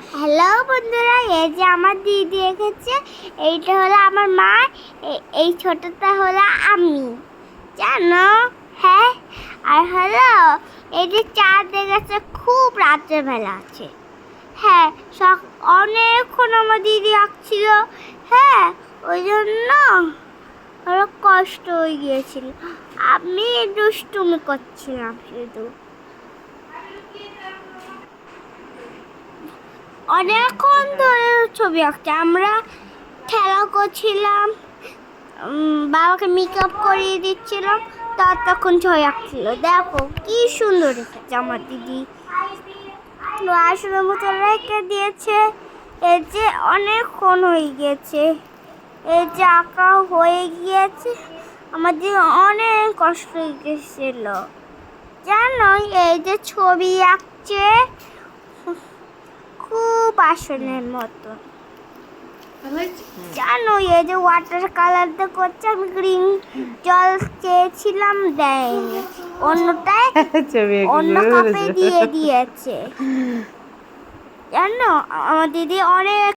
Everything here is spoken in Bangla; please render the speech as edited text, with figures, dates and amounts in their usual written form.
হ্যালো বন্ধুরা, এই যে আমার দিদি এসেছে। এইটা হলো আমার মা, এই ছোটটা হলো আমি, জানো? হ্যাঁ, আর হলো এই যে চাঁদ দেখেছে, খুব রাতের বেলা আছে। হ্যাঁ, অনেকক্ষণ আমার দিদি আঁকছিল। হ্যাঁ, ওই জন্য হলো কষ্ট হয়ে গিয়েছিল। আমি দুষ্টুমি করছিলাম শুধু। অনেকক্ষণ ধরে ছবি আঁকছে, আমরা খেলা করছিলাম, বাবাকে মেকআপ করিয়ে দিচ্ছিলাম, তখন ছবি আঁকছিল। দেখো কি সুন্দর রেখেছে আমার দিদি, আসলে মতো রেখে দিয়েছে। এই যে অনেকক্ষণ হয়ে গেছে, এই যে আঁকা হয়ে গিয়েছে। আমার দিদি অনেক কষ্ট হয়ে গেছিল, জানো? এই যে ছবি আঁকছে খুব আসনের মতো, জানো? এই যে ওয়াটার কালার দিয়ে করছে, আমি গ্রিন জল চেয়েছিলাম, দেয়নি, অন্যটায় অন্য কাপে দিয়ে দিয়েছে, জানো? আমার দিদি অনেক